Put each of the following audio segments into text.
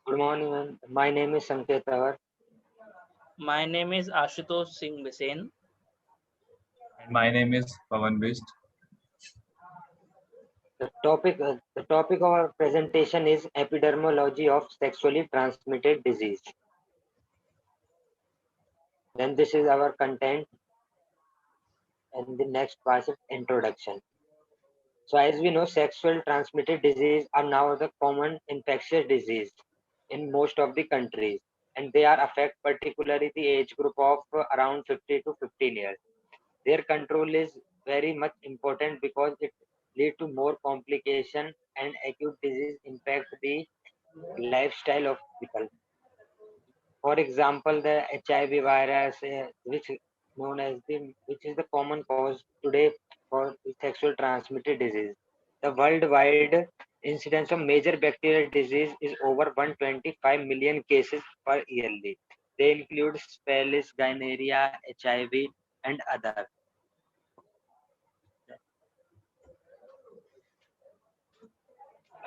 Good morning, ma'am. My name is Sanket Tawar. My name is Ashutosh Singh Bisen. And my name is Pawan Bist. The topic of our presentation is epidemiology of sexually transmitted disease. Then this is our content, and the next part is introduction. So as we know, sexual transmitted disease are now the common infectious disease in most of the countries, and they are affect particularly the age group of around 50 to 15 years. Their control is very much important because it lead to more complication and acute disease impact the lifestyle of people. For example, the HIV virus, which known as which is the common cause today for the sexual transmitted disease. The worldwide incidence of major bacterial disease is over 125 million cases per yearly. They include Spellis, Gonorrhea, HIV, and other.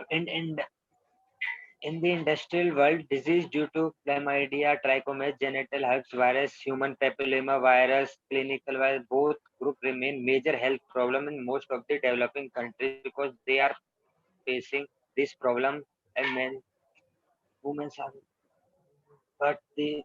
And in the industrial world, disease due to chlamydia, trichomonas, genital herpes virus, human papilloma virus, clinical virus, both group remain major health problem in most of the developing countries because they are facing this problem, and many women are, but they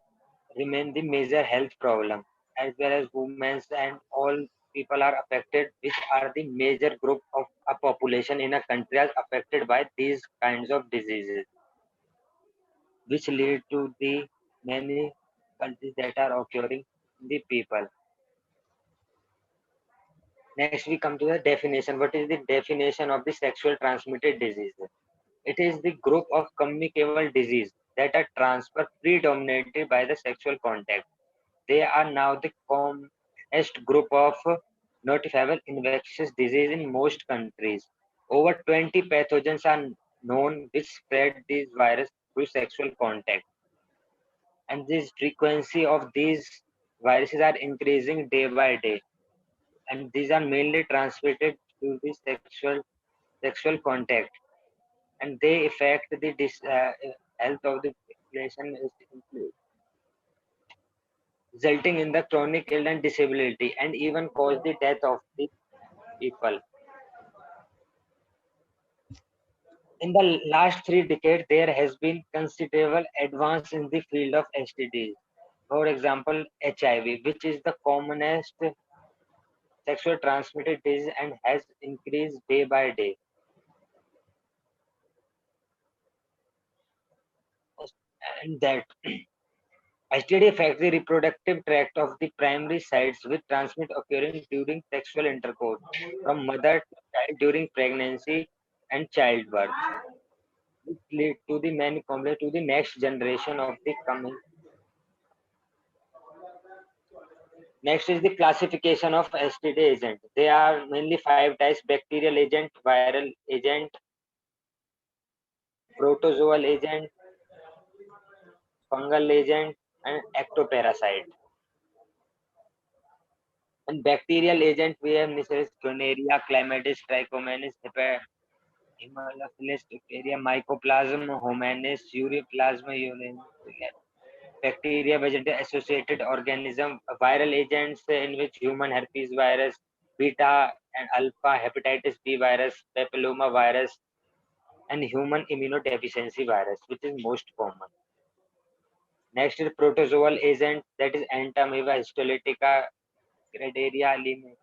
remain the major health problem, as well as women and all people are affected, which are the major group of a population in a country are affected by these kinds of diseases, which lead to the many countries that are occurring in the people. Next, we come to the definition. What is the definition of the sexual transmitted disease? It is the group of communicable disease that are transferred predominantly by the sexual contact. They are now the commonest group of notifiable infectious disease in most countries. Over 20 pathogens are known which spread these virus through sexual contact, and this frequency of these viruses are increasing day by day, and these are mainly transmitted through the sexual contact, and they affect the health of the population, resulting in the chronic illness, disability, and even cause the death of the people. In the last 3 decades, there has been considerable advance in the field of STDs. For example, HIV, which is the commonest sexual transmitted disease and has increased day by day. And that STD affects the reproductive tract of the primary sites with transmit occurring during sexual intercourse from mother to child during pregnancy and childbirth, which lead to the many complaints to the next generation of the coming. Next is the classification of STD agent. There are mainly 5 types: bacterial agent, viral agent, protozoal agent, fungal agent, and ectoparasite. And bacterial agent we have Neisseria, Gonorrhea, Chlamydia, Trichomonas, Haemophilus, Diphtheria, Mycoplasma, Homanis, Ureaplasma, bacteria, vegetative associated organism, viral agents in which human herpes virus, beta and alpha hepatitis B virus, papilloma virus, and human immunodeficiency virus, which is most common. Next is protozoal agent, that is Entamoeba histolytica, Graderia lime,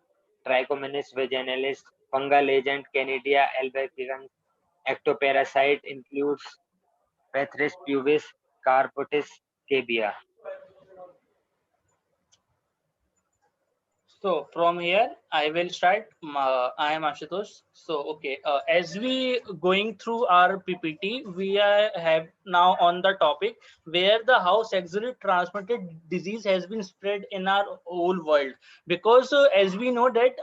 Trichomonas vaginalis, fungal agent Canidia albicans, ectoparasite includes Pethris pubis, Carpotis cabia. So from here, I will start. I am Ashutosh. So okay, as we going through our PPT, we have now on the topic where the how sexually transmitted disease has been spread in our whole world. Because as we know that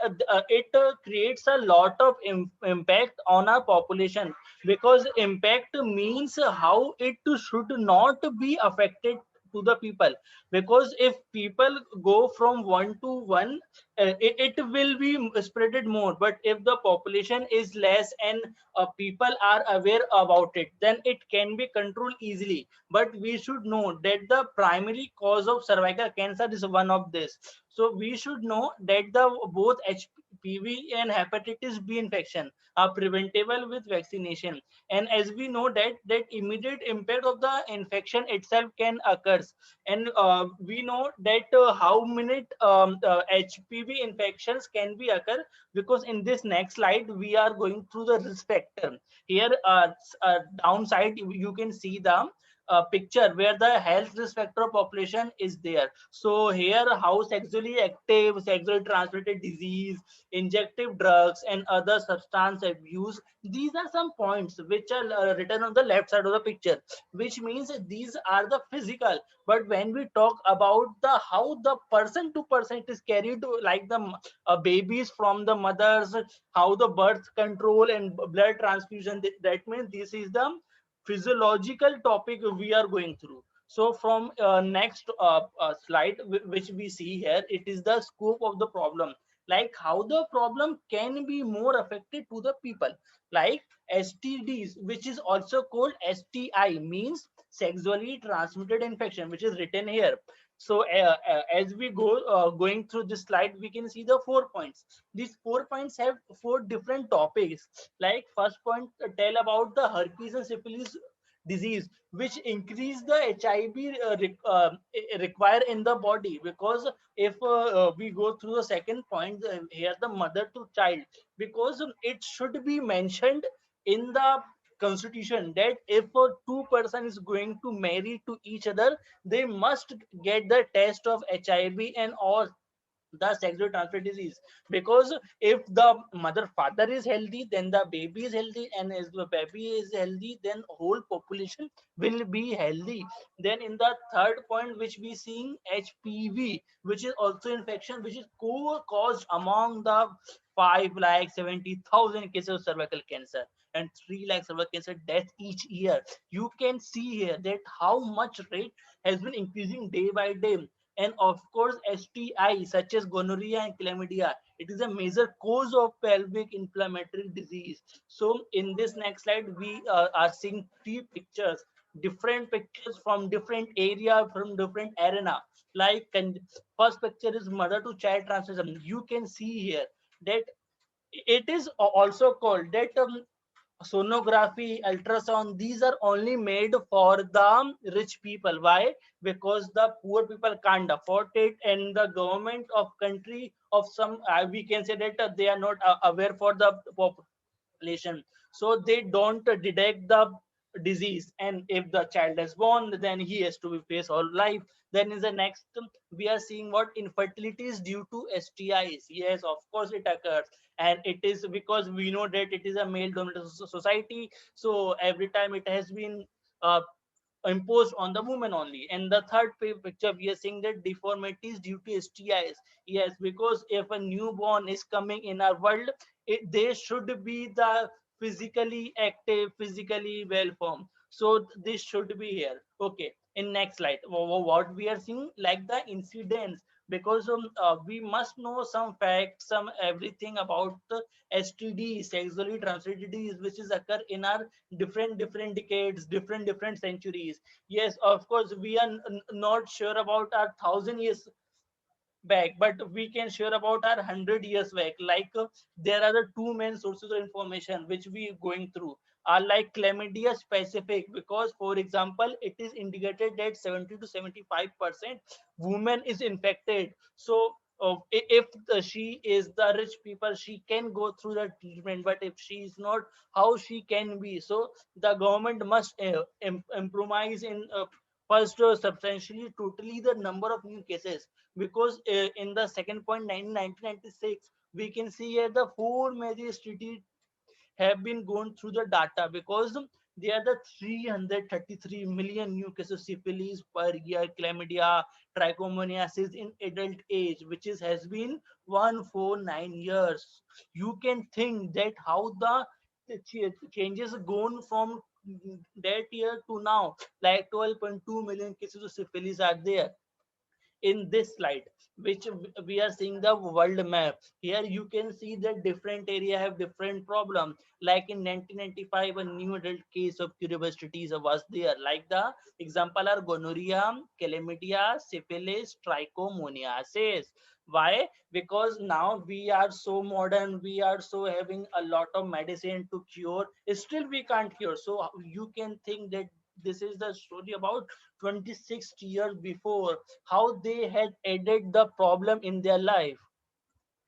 it creates a lot of impact on our population. Because impact means how it should not be affected to the people, because if people go from one to one, it will be spreaded more. But if the population is less and people are aware about it, then it can be controlled easily. But we should know that the primary cause of cervical cancer is one of this. So we should know that the both HPV and hepatitis B infection are preventable with vaccination. And as we know that immediate impact of the infection itself can occur. And we know that how many HPV infections can be occur, because in this next slide we are going through the risk factor. Here downside you can see the picture where the health risk factor population is there. So here, how sexually active, sexually transmitted disease, injective drugs, and other substance abuse, these are some points which are written on the left side of the picture, which means these are the physical. But when we talk about the how the person to person it is carried, like the babies from the mothers, how the birth control and blood transfusion, that means this is the physiological topic we are going through. So from next slide which we see here, it is the scope of the problem, like how the problem can be more affected to the people. Like STDs, which is also called STI, means sexually transmitted infection, which is written here. So as we go going through this slide, we can see the 4 points. These 4 points have 4 different topics. Like first point, tell about the herpes and syphilis disease, which increase the HIV require in the body. Because if we go through the second point, here the mother to child, because it should be mentioned in the constitution that if a two person is going to marry to each other, they must get the test of HIV and all the sexually transmitted disease. Because if the mother father is healthy, then the baby is healthy, and as the baby is healthy, then whole population will be healthy. Then in the third point which we seeing, HPV, which is also infection, which is caused among the 5,70,000 cases of cervical cancer and 3 lakh cervical cancer death each year. You can see here that how much rate has been increasing day by day. And of course, STI such as gonorrhea and chlamydia, it is a major cause of pelvic inflammatory disease. So in this next slide, we are seeing 3 pictures, different pictures from different area, from different arena. Like, and first picture is mother to child transmission. You can see here that it is also called that sonography, ultrasound, these are only made for the rich people. Why? Because the poor people can't afford it, and the government of country of some we can say that they are not aware for the population, so they don't detect the disease. And if the child is born, then he has to be face all life. Then is the next, we are seeing what infertility is due to STIs. Yes, of course it occurs, and it is because we know that it is a male dominated society, so every time it has been uh, imposed on the woman only. And the third picture, we are seeing that deformities due to STIs. Yes, because if a newborn is coming in our world, they should be the physically active, physically well formed. So this should be here. Okay. In next slide, what we are seeing, like the incidents, because we must know some facts, some everything about the STD, sexually transmitted disease, which is occur in our different decades, different centuries. Yes, of course we are not sure about our 1,000 years back, but we can share about our 100 years back. Like there are the two main sources of information which we going through are like chlamydia specific, because for example it is indicated that 70 to 75% women is infected. So if she is the rich people, she can go through the treatment, but if she is not, how she can be? So the government must improvise in first substantially totally the number of new cases. Because in the second point, 1996, we can see here the 4 major cities have been gone through the data, because there are the 333 million new cases of syphilis per year, chlamydia, trichomoniasis in adult age, which is has been 149 years. You can think that how the changes gone from that year to now, like 12.2 million cases of syphilis are there in this slide, which we are seeing the world map. Here you can see that different area have different problem. Like in 1995, a new adult case of curiosities was there. Like the example are gonorrhea, chlamydia, syphilis, trichomoniasis. Why? Because now we are so modern, we are so having a lot of medicine to cure, still we can't cure. So you can think that this is the story about 26 years before, how they had added the problem in their life.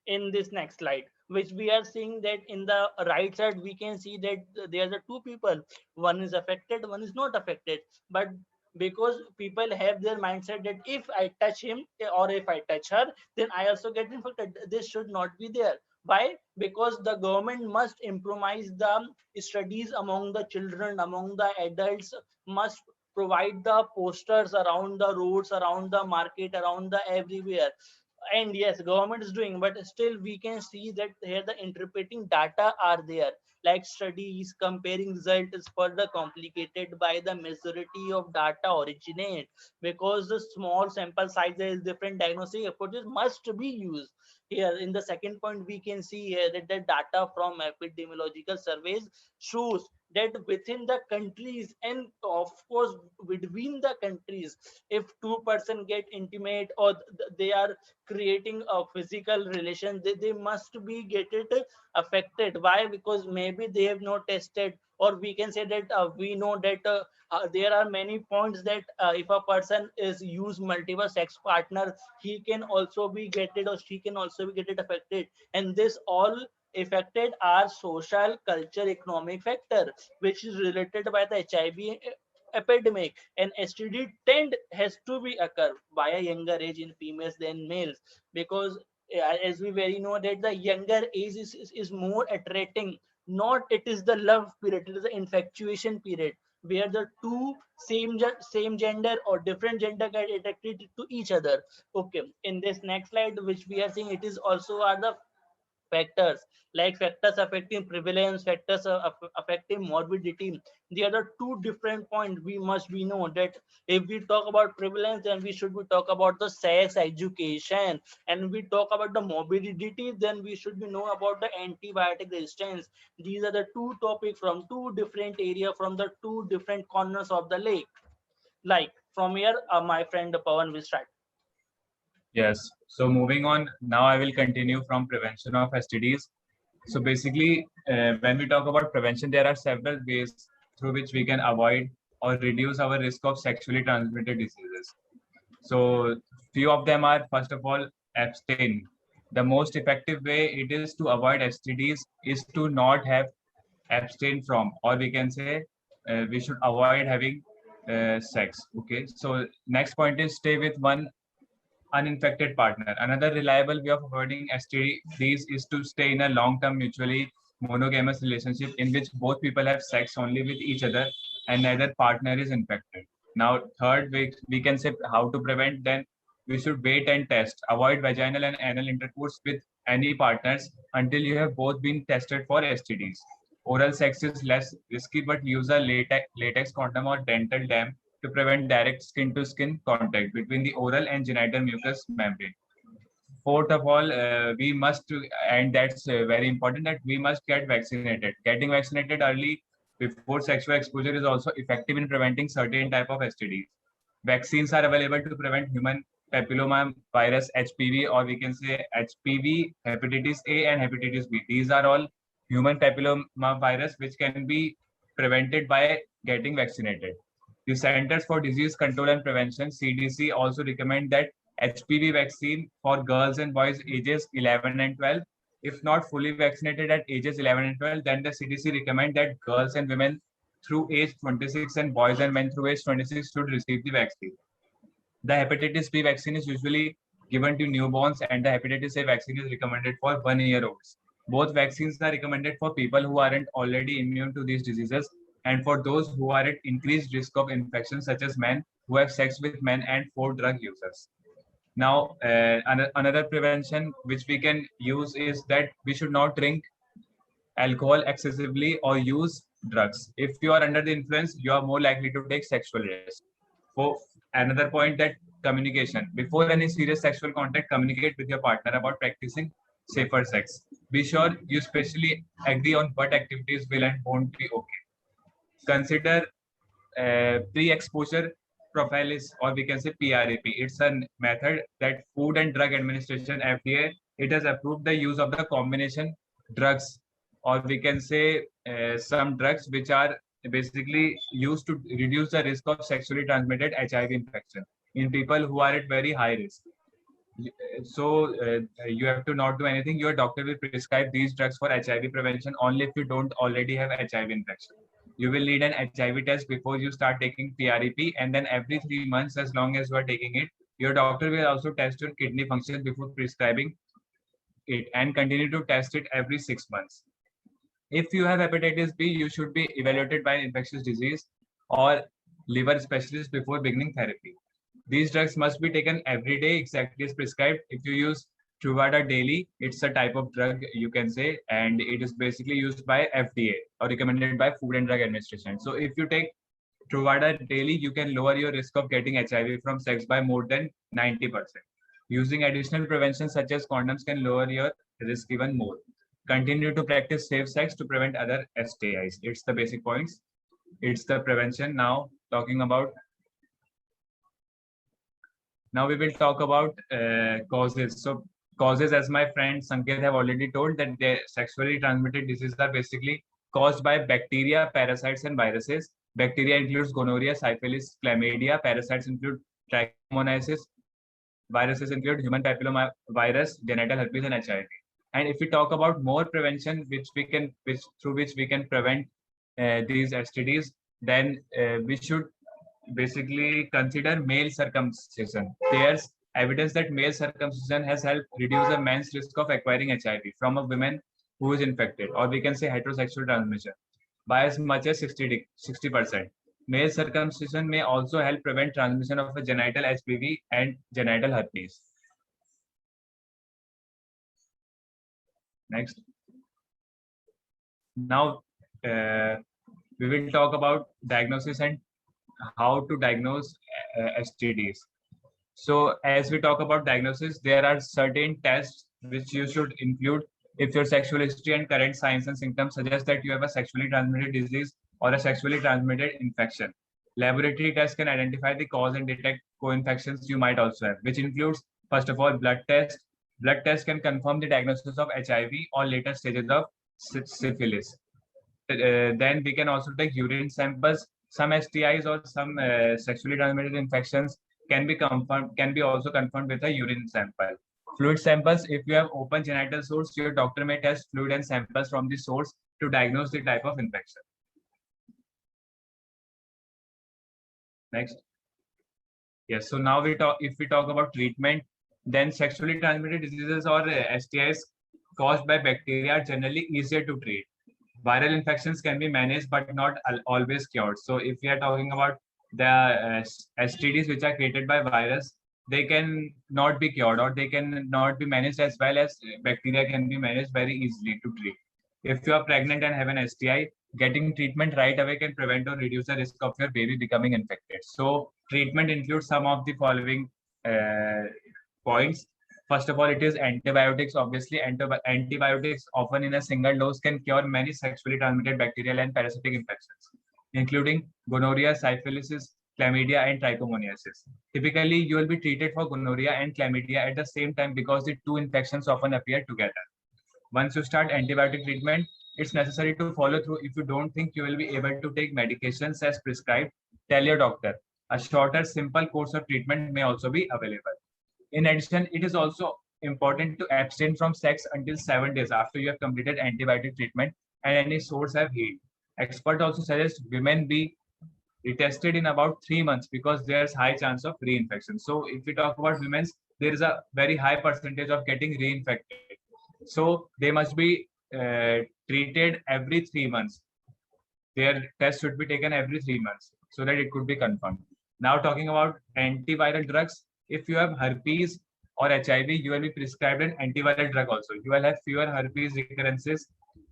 In this next slide, which we are seeing that in the right side, we can see that there are two people, one is affected, one is not affected. But because people have their mindset that if I touch him or if I touch her, then I also get infected, this should not be there. Why? Because the government must improvise the studies among the children, among the adults, must provide the posters around the roads, around the market, around the everywhere. And yes, government is doing, but still we can see that here the interpreting data are there. Like studies comparing result is further complicated by the majority of data originate, because the small sample size is different, diagnostic approaches must be used. Here in the second point, we can see here that the data from epidemiological surveys shows that within the countries, and of course between the countries, if two-person get intimate or they are creating a physical relation, they must be get it affected. Why? Because maybe they have not tested, or we can say that we know that there are many points that if a person is use multiple sex partner, he can also be get it or she can also be get it affected. And this all affected our social, culture, economic factor, which is related by the HIV epidemic. And STD tend has to be occur by a younger age in females than males, because as we very know that the younger age is more attracting. Not it is the love period, it is the infatuation period, where the two same gender or different gender get attracted to each other. Okay, in this next slide, which we are seeing, it is also are the factors, like factors affecting prevalence, factors affecting morbidity. The other two different points we must be know that if we talk about prevalence, then we should be talk about the sex education, and we talk about the morbidity, then we should be know about the antibiotic resistance. These are the two topics from two different area, from the two different corners of the lake. Like from here, my friend Pawan will start. Yes. So moving on, now I will continue from prevention of STDs. So basically, when we talk about prevention, there are several ways through which we can avoid or reduce our risk of sexually transmitted diseases. So few of them are, first of all, abstain. The most effective way it is to avoid STDs is to not have abstain from, or we can say we should avoid having sex. Okay. So next point is stay with one uninfected partner. Another reliable way of avoiding STDs is to stay in a long-term mutually monogamous relationship in which both people have sex only with each other and neither partner is infected. Now, third, we can say how to prevent, then we should wait and test. Avoid vaginal and anal intercourse with any partners until you have both been tested for STDs. Oral sex is less risky, but use a latex condom or dental dam to prevent direct skin-to-skin contact between the oral and genital mucous membrane. Fourth of all, we must, and that's very important, that we must get vaccinated. Getting vaccinated early before sexual exposure is also effective in preventing certain type of STDs. Vaccines are available to prevent human papilloma virus, HPV, or we can say HPV, hepatitis A, and hepatitis B. These are all human papilloma virus which can be prevented by getting vaccinated. The Centers for Disease Control and Prevention, CDC, also recommend that HPV vaccine for girls and boys ages 11 and 12. If not fully vaccinated at ages 11 and 12, then the CDC recommend that girls and women through age 26 and boys and men through age 26 should receive the vaccine. The hepatitis B vaccine is usually given to newborns, and the hepatitis A vaccine is recommended for 1-year-olds. Both vaccines are recommended for people who aren't already immune to these diseases and for those who are at increased risk of infection, such as men who have sex with men and for drug users. Now, another prevention which we can use is that we should not drink alcohol excessively, or use drugs. If you are under the influence, you are more likely to take sexual risk. For another point, that communication. Before any serious sexual contact, communicate with your partner about practicing safer sex. Be sure you specially agree on what activities will and won't be okay. Consider pre-exposure prophylaxis, or we can say PrEP. It's a method that Food and Drug Administration (FDA) it has approved the use of the combination drugs, or we can say some drugs which are basically used to reduce the risk of sexually transmitted HIV infection in people who are at very high risk. So you have to not do anything. Your doctor will prescribe these drugs for HIV prevention only if you don't already have HIV infection. You will need an HIV test before you start taking PrEP, and then every 3 months, as long as you are taking it, your doctor will also test your kidney function before prescribing it, and continue to test it every 6 months. If you have hepatitis B, you should be evaluated by an infectious disease or liver specialist before beginning therapy. These drugs must be taken every day exactly as prescribed. If you use Truvada daily, it's a type of drug, you can say, and it is basically used by FDA or recommended by Food and Drug Administration. So if you take Truvada daily, you can lower your risk of getting HIV from sex by more than 90%. Using additional prevention such as condoms can lower your risk even more. Continue to practice safe sex to prevent other STIs. It's the basic points. It's the prevention. Now we will talk about causes. So causes, as my friend Sanket have already told, that the sexually transmitted diseases are basically caused by bacteria, parasites, and viruses. Bacteria includes gonorrhea, syphilis, chlamydia. Parasites include trichomoniasis. Viruses include human papilloma virus, genital herpes, and HIV. And if we talk about more prevention, through which we can prevent these STDs, then we should basically consider male circumcision. There's evidence that male circumcision has helped reduce a man's risk of acquiring HIV from a woman who is infected, or we can say heterosexual transmission, by as much as 60%. Male circumcision may also help prevent transmission of a genital HPV and genital herpes. Next. Now, we will talk about diagnosis and how to diagnose STDs. So as we talk about diagnosis, there are certain tests which you should include if your sexual history and current signs and symptoms suggest that you have a sexually transmitted disease or a sexually transmitted infection. Laboratory tests can identify the cause and detect co-infections you might also have, which includes, first of all, blood tests. Blood tests can confirm the diagnosis of HIV or later stages of syphilis. Then we can also take urine samples. Some STIs or some sexually transmitted infections can be also confirmed with a urine sample. Fluid samples, if you have open genital source, your doctor may test fluid and samples from the source to diagnose the type of infection. Next. Yes, so now if we talk about treatment, then sexually transmitted diseases or STIs caused by bacteria are generally easier to treat. Viral infections can be managed but not always cured. So if we are talking about the STDs which are created by virus, they can not be cured or they can not be managed as well as bacteria can be managed very easily to treat. If you are pregnant and have an STI, getting treatment right away can prevent or reduce the risk of your baby becoming infected. So treatment includes some of the following points. First of all, it is antibiotics. Obviously, antibiotics often in a single dose can cure many sexually transmitted bacterial and parasitic infections, including gonorrhea, syphilis, chlamydia, and trichomoniasis. Typically, you will be treated for gonorrhea and chlamydia at the same time because the two infections often appear together. Once you start antibiotic treatment, it's necessary to follow through. If you don't think you will be able to take medications as prescribed, tell your doctor. A shorter, simple course of treatment may also be available. In addition, it is also important to abstain from sex until 7 days after you have completed antibiotic treatment and any sores have healed. Experts also suggest women be retested in about 3 months because there's high chance of reinfection. So if we talk about women, there is a very high percentage of getting reinfected. So they must be treated every 3 months. Their test should be taken every 3 months so that it could be confirmed. Now talking about antiviral drugs, if you have herpes or HIV, you will be prescribed an antiviral drug also. You will have fewer herpes recurrences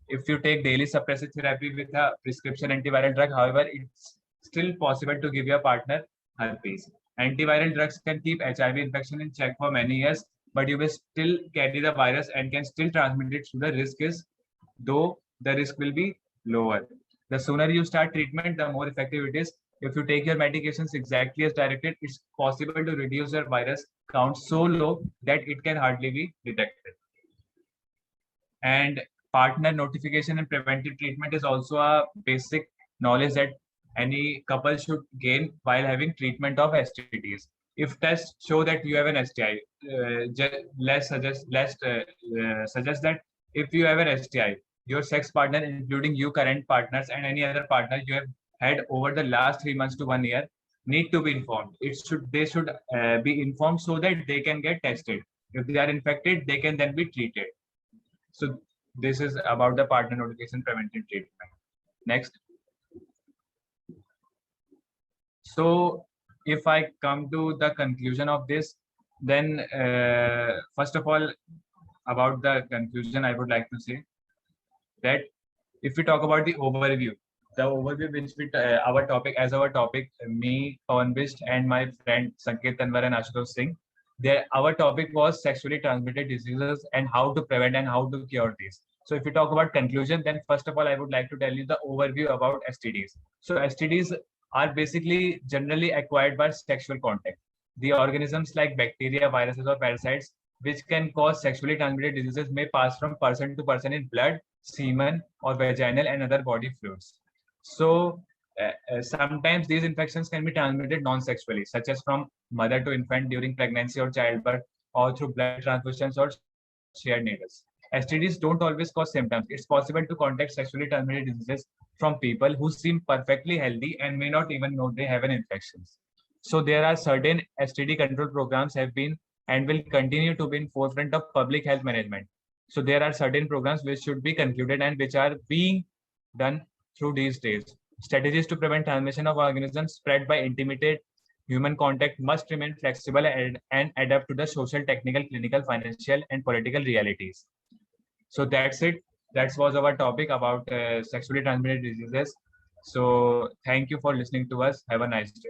if you take daily suppressive therapy with a prescription antiviral drug, however, it's still possible to give your partner herpes. Antiviral drugs can keep HIV infection in check for many years, but you will still carry the virus and can still transmit it. So the risk is, though the risk will be lower. The sooner you start treatment, the more effective it is. If you take your medications exactly as directed, it's possible to reduce your virus count so low that it can hardly be detected. And partner notification and preventive treatment is also a basic knowledge that any couple should gain while having treatment of STDs. If tests show that you have an STI, let's suggest that if you have an STI, your sex partner, including you current partners and any other partner you have had over the last 3 months to 1 year, need to be informed. They should be informed so that they can get tested. If they are infected, they can then be treated. So this is about the partner notification preventive treatment. Next. So if I come to the conclusion of this, then first of all, about the conclusion, I would like to say that if we talk about the overview which we our topic, me, Pawan Bisht, and my friend Sanket Tanwar and Ashutosh Singh, our topic was sexually transmitted diseases and how to prevent and how to cure these. So if we talk about conclusion, then first of all, I would like to tell you the overview about STDs. So STDs are basically generally acquired by sexual contact. The organisms like bacteria, viruses, or parasites which can cause sexually transmitted diseases may pass from person to person in blood, semen, or vaginal and other body fluids. So sometimes these infections can be transmitted non-sexually, such as from mother to infant during pregnancy or childbirth, or through blood transfusions or shared needles. STDs don't always cause symptoms. It's possible to contact sexually transmitted diseases from people who seem perfectly healthy and may not even know they have an infection. So there are certain STD control programs have been and will continue to be in forefront of public health management. So there are certain programs which should be concluded and which are being done through these days. Strategies to prevent transmission of organisms spread by intimate human contact must remain flexible and adapt to the social, technical, clinical, financial, and political realities. So that's it. That was our topic about sexually transmitted diseases. So thank you for listening to us. Have a nice day.